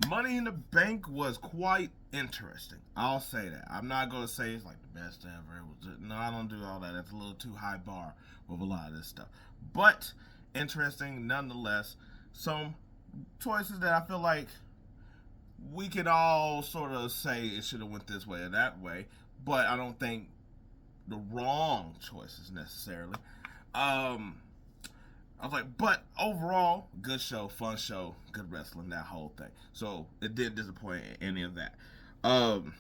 Money in the Bank was quite interesting. I'll say that. I'm not gonna say it's like the best ever. It was just, no, I don't do all that. That's a little too high bar with a lot of this stuff. But interesting nonetheless. Some choices that I feel like we could all sort of say it should have went this way or that way. But I don't think the wrong choices necessarily. Um, I was like, but overall, good show, fun show, good wrestling, that whole thing. So it didn't disappoint in any of that. Um,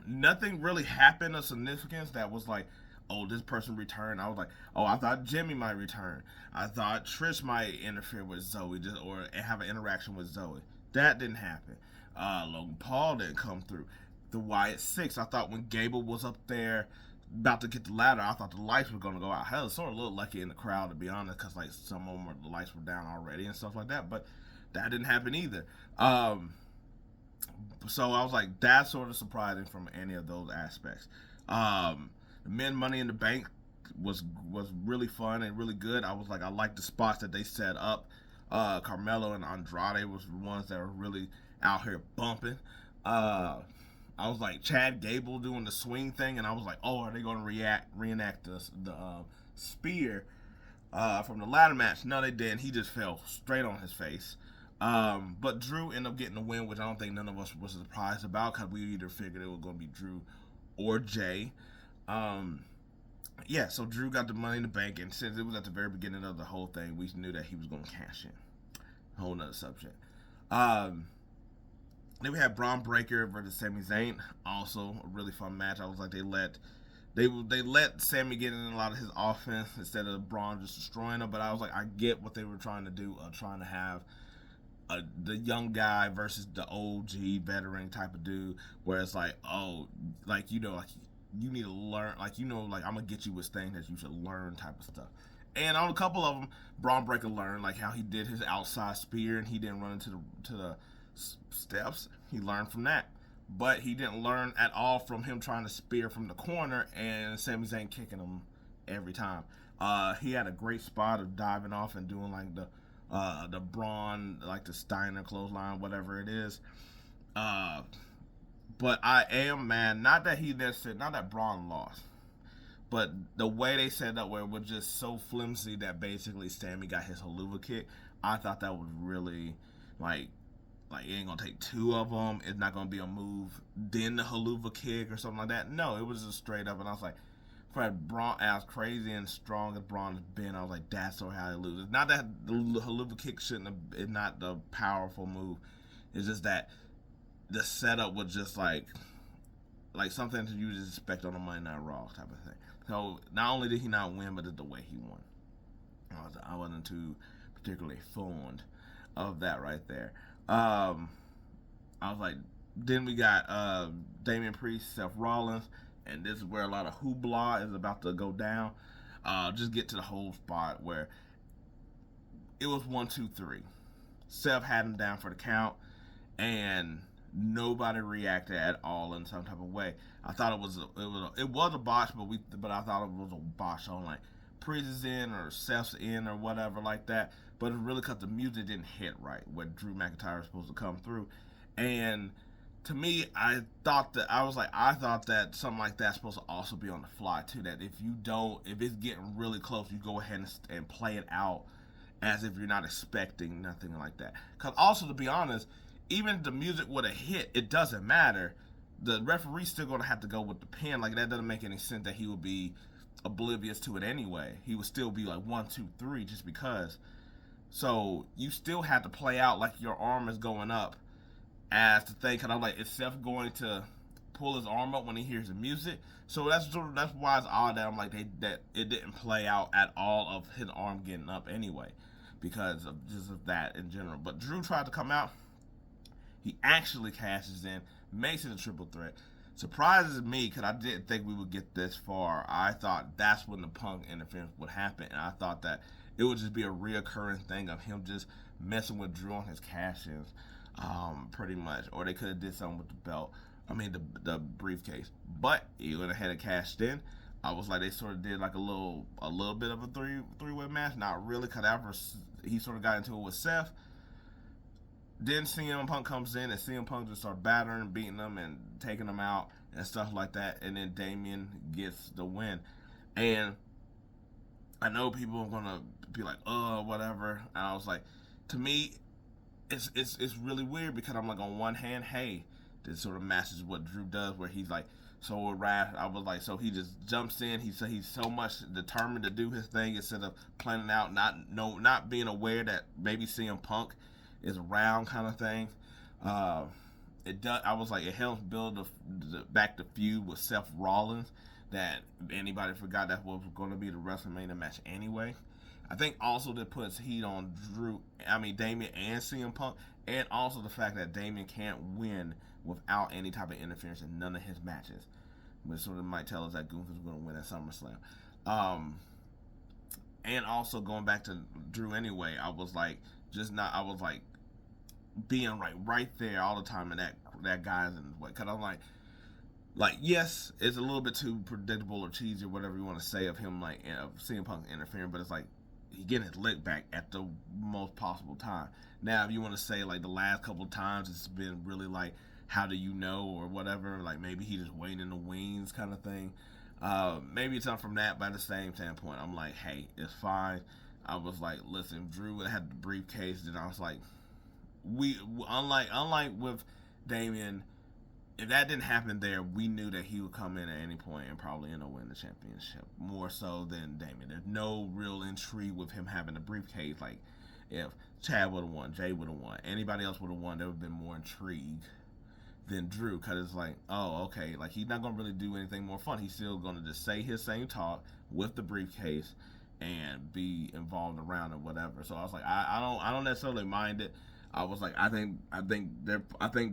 Nothing really happened of significance that was like, oh, this person returned. I was like, oh, I thought Jimmy might return. I thought Trish might interfere with Zoe just or have an interaction with Zoe. That didn't happen. Logan Paul didn't come through. The Wyatt Six. I thought when Gable was up there about to get the ladder, I thought the lights were gonna go out. Hell, it sort of looked like it in the crowd to be honest, because like some of them the lights were down already and stuff like that. But that didn't happen either. So I was like, that's sort of surprising from any of those aspects. The Men Money in the Bank was really fun and really good. I was like, I like the spots that they set up. Carmelo and Andrade was the ones that were really out here bumping. Uh, I was like Chad Gable doing the swing thing, and I was like, oh, are they going to reenact the spear from the ladder match? No, they didn't. He just fell straight on his face. But Drew ended up getting the win, which I don't think none of us was surprised about because we either figured it was going to be Drew or Jay. Um, yeah, so Drew got the Money in the Bank, and since it was at the very beginning of the whole thing, we knew that he was going to cash in. A whole nother subject. Um, then we had Braun Breaker versus Sami Zayn. Also a really fun match. I was like, they let Sammy get in a lot of his offense instead of Braun just destroying him. But I was like, I get what they were trying to do, trying to have the young guy versus the OG veteran type of dude, where it's like, oh, like like you need to learn, like like I'm gonna get you with things that you should learn type of stuff. And on a couple of them, Braun Breaker learned like how he did his outside spear and he didn't run into the steps. He learned from that, but he didn't learn at all from him trying to spear from the corner and Sami Zayn kicking him every time. He had a great spot of diving off and doing like the Braun, like the Steiner clothesline, whatever it is. Uh, but I am mad, not that not that Braun lost, but the way they set up where it was just so flimsy that basically Sammy got his haluva kick. I thought that was really like it ain't gonna take two of them. It's not gonna be a move, then the haluva kick or something like that. No, it was just straight up, and I was like, for Braun, as crazy and strong as Braun has been, I was like, that's so how he loses. Not that the haluva kick shouldn't have, it's not the powerful move. It's just that the setup was just like something that you just expect on a Monday Night Raw type of thing. So not only did he not win, but it's the way he won. I wasn't too particularly fond of that right there. I was like, then we got Damien Priest, Seth Rollins, and this is where a lot of hoopla is about to go down. Just get to the whole spot where it was 1, 2, 3. Seth had him down for the count, and nobody reacted at all in some type of way. I thought it was a botch, but I thought it was a botch on like Priest is in or Seth's in or whatever like that. But it's really because the music didn't hit right when Drew McIntyre was supposed to come through, and to me, I thought that something like that's supposed to also be on the fly too. That if it's getting really close, you go ahead and play it out as if you're not expecting nothing like that. Because also, to be honest, even if the music would have hit, it doesn't matter. The referee's still going to have to go with the pin. Like, that doesn't make any sense that he would be oblivious to it anyway. He would still be like 1, 2, 3 just because. So you still have to play out like your arm is going up as the thing. Cause I'm like, is Seth going to pull his arm up when he hears the music? So that's why it's odd that I'm like that it didn't play out at all of his arm getting up anyway, because of just of that in general. But Drew tried to come out. He actually cashes in, makes it a triple threat. Surprises me because I didn't think we would get this far. I thought that's when the Punk interference would happen, and I thought that it would just be a reoccurring thing of him just messing with Drew on his cash-ins, pretty much. Or they could have did something with the belt. I mean the briefcase. But he went ahead and cashed in. I was like, they sort of did like a little bit of a three-way match. Not really, because after he sort of got into it with Seth, then CM Punk comes in and CM Punk just starts battering, beating them, and taking them out and stuff like that. And then Damien gets the win. And I know people are gonna be like, "Oh, whatever." And I was like, to me, it's really weird because I'm like, on one hand, hey, this sort of matches what Drew does, where he's like so wrath. I was like, so he just jumps in. He's so much determined to do his thing instead of planning out, not being aware that maybe CM Punk is around, kind of thing. Uh, it does. I was like, it helps build back the feud with Seth Rollins. That anybody forgot that was going to be the WrestleMania match anyway. I think also that puts heat on Damien and CM Punk, and also the fact that Damien can't win without any type of interference in none of his matches, which sort of might tell us that Gunther's going to win at SummerSlam. And also going back to Drew anyway, I was like being right there all the time, and that guy's in the way, because I'm like, yes, it's a little bit too predictable or cheesy or whatever you want to say of him, like, CM Punk interfering, but it's like he getting his lick back at the most possible time. Now, if you want to say like the last couple of times it's been really like, how do you know, or whatever, like maybe he just waiting in the wings kind of thing. Maybe it's not from that, but at the same standpoint, I'm like, hey, it's fine. I was like, listen, Drew had the briefcase, then I was like, unlike with Damien, if that didn't happen there, we knew that he would come in at any point and probably end up winning the championship, more so than Damien. There's no real intrigue with him having the briefcase. Like, if Chad would have won, Jay would have won, anybody else would have won, there would have been more intrigue than Drew, because it's like, oh, okay, like, he's not going to really do anything more fun. He's still going to just say his same talk with the briefcase and be involved around and whatever. So I was like, I don't necessarily mind it. I was like, I think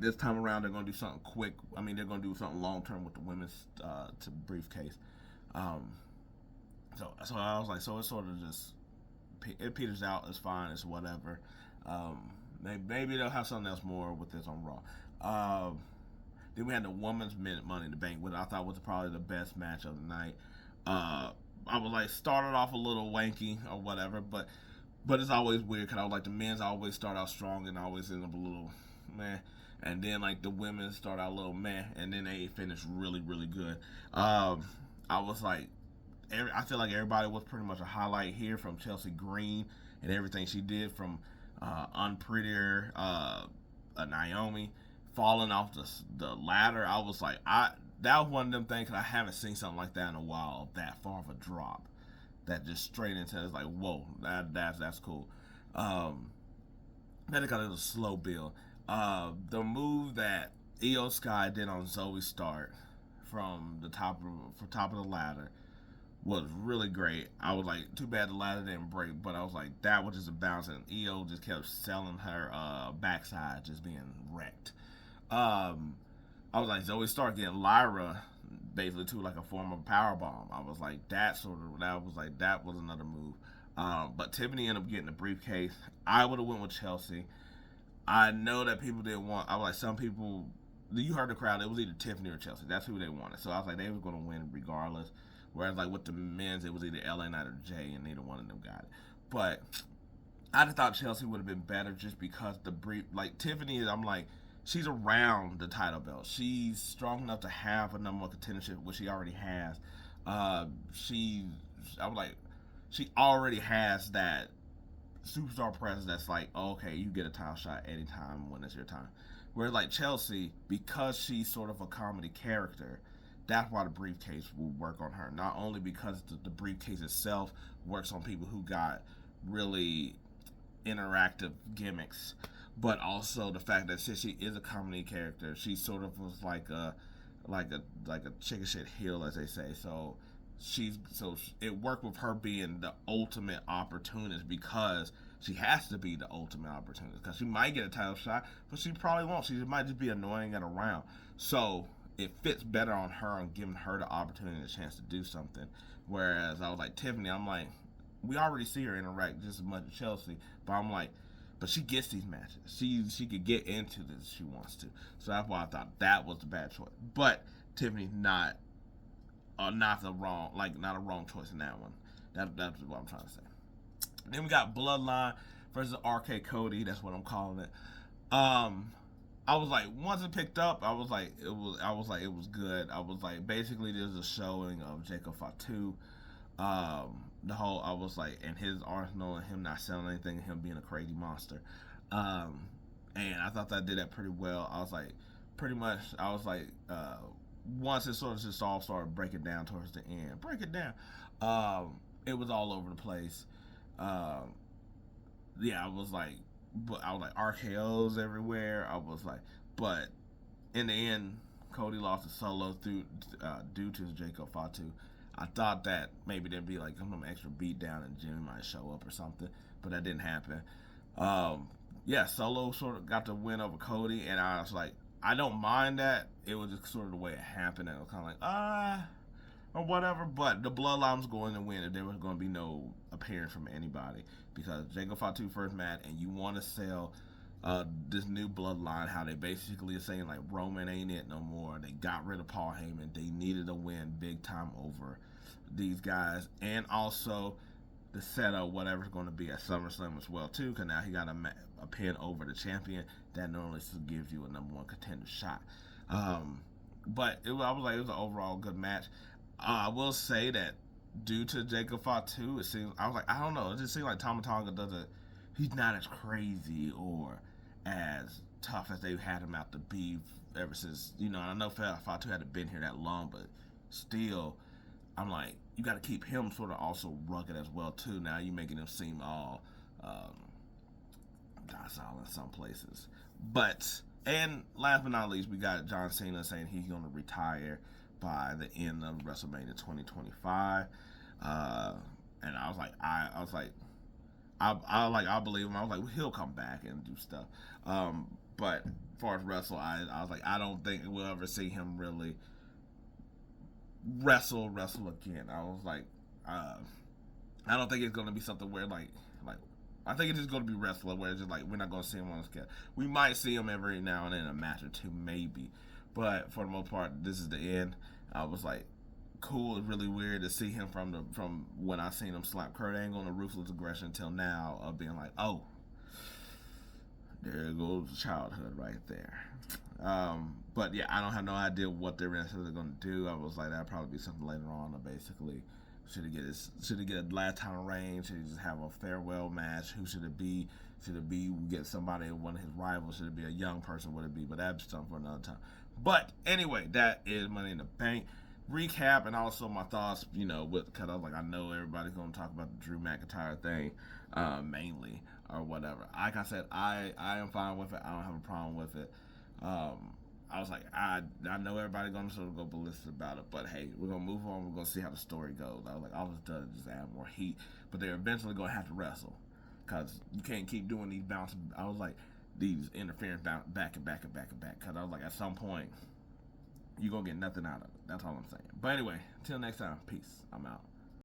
this time around they're gonna do something quick. I mean, they're gonna do something long term with the women's to briefcase. So I was like, so it's sort of just, it peters out. It's fine. It's whatever. Maybe they'll have something else more with this on Raw. Then we had the women's Money in the Bank, which I thought was probably the best match of the night. I was like, started off a little wanky or whatever, but it's always weird, because I was like, the men's always start out strong and always end up a little meh. And then, like, the women start out a little meh, and then they finish really, really good. I was like, I feel like everybody was pretty much a highlight here, from Chelsea Green and everything she did, from Unprettier, Naomi, falling off the ladder. I was like, that was one of them things, because I haven't seen something like that in a while, that far of a drop. That just straight into, it's like, whoa, that's cool. Then it got a slow build. The move that Io Sky did on Zoe Stark from the top of the ladder was really great. I was like, too bad the ladder didn't break, but I was like, that was just a bounce, and Io just kept selling her backside, just being wrecked. I was like, Zoe Stark getting Lyra basically to like a form of power bomb. I was like, that was another move. But Tiffany ended up getting the briefcase. I would have went with Chelsea. I know that people didn't want. I was like, some people. You heard the crowd. It was either Tiffany or Chelsea. That's who they wanted. So I was like, they were going to win regardless. Whereas like with the men's, it was either LA Knight or Jay, and neither one of them got it. But I just thought Chelsea would have been better, just because Tiffany, I'm like, she's around the title belt. She's strong enough to have a number one contendership, which she already has. She already has that superstar presence that's like, oh, okay, you get a title shot anytime when it's your time. Whereas like Chelsea, because she's sort of a comedy character, that's why the briefcase will work on her. Not only because the briefcase itself works on people who got really interactive gimmicks, but also the fact that since she is a comedy character, she sort of was like a chicken shit heel, as they say. So it worked with her being the ultimate opportunist, because she has to be the ultimate opportunist, because she might get a title shot, but she probably won't. She might just be annoying and around. So it fits better on her and giving her the opportunity and the chance to do something. Whereas I was like, Tiffany, I'm like, we already see her interact just as much as Chelsea, but I'm like, but she gets these matches. She could get into this if she wants to. So that's why I thought that was the bad choice. But Tiffany's not a wrong choice in that one. That's what I'm trying to say. Then we got Bloodline versus RK Cody. That's what I'm calling it. Um, I was like, once it picked up, I was good. I was like, basically, there's a showing of Jacob Fatu. The whole, I was like, and his arsenal and him not selling anything and him being a crazy monster. Um, and I thought that did that pretty well. I was like, pretty much, I was like, once it sort of just all started breaking down towards the end, break it down. It was all over the place. Um, yeah, I was like RKO's everywhere. I was like, but in the end, Cody lost to Solo due to Jacob Fatu. I thought that maybe there'd be like some extra beat down and Jimmy might show up or something, but that didn't happen. Yeah, Solo sort of got the win over Cody, and I was like, I don't mind that. It was just sort of the way it happened, and it was kind of like or whatever. But the Bloodline was going to win, and there was going to be no appearance from anybody because Jacob Fatu first match, and you want to sell this new Bloodline, how they basically are saying like Roman ain't it no more. They got rid of Paul Heyman. They needed a win big time over these guys, and also the setup whatever's going to be at SummerSlam as well too. Because now he got a pin over the champion that normally still gives you a number one contender shot. But I was like, it was an overall good match. I will say that due to Jacob Fatu, it seems I was like, I don't know. It just seems like Tama Tonga doesn't. He's not as crazy or as tough as they've had him out to be ever since. I know Fatu hadn't been here that long, but still, I'm like, you got to keep him sort of also rugged as well too. Now you're making him seem all docile in some places. But and last but not least, we got John Cena saying he's going to retire by the end of WrestleMania 2025. And I was like, I believe him. I was like, he'll come back and do stuff. But as far as I was like, I don't think we'll ever see him really wrestle again. I was like, I don't think it's gonna be something where like I think it's just gonna be wrestler where it's just like we're not gonna see him on the scale. We might see him every now and then in a match or two maybe, but for the most part, this is the end. I was like, cool. It's really weird to see him from when I seen him slap Kurt Angle in the Ruthless Aggression until now of being like, oh, there goes childhood right there. But yeah, I don't have no idea what they're necessarily going to do. I was like, that'll probably be something later on. Or basically, should he get a last time reign? Should he just have a farewell match? Who should it be? Should it be get somebody, one of his rivals? Should it be a young person? Would it be? But that's something for another time. But anyway, that is Money in the Bank recap, and also my thoughts. Because I was like, I know everybody's going to talk about the Drew McIntyre thing mainly or whatever. Like I said, I am fine with it. I don't have a problem with it. I was like, I know everybody's gonna sort of go ballistic about it, but hey, we're gonna move on. We're gonna see how the story goes. I was like, all this does is just add more heat, but they're eventually gonna have to wrestle because you can't keep doing these bouncing. I was like, these interference back and back and back and back because I was like, at some point, you're gonna get nothing out of it. That's all I'm saying. But anyway, until next time, peace. I'm out.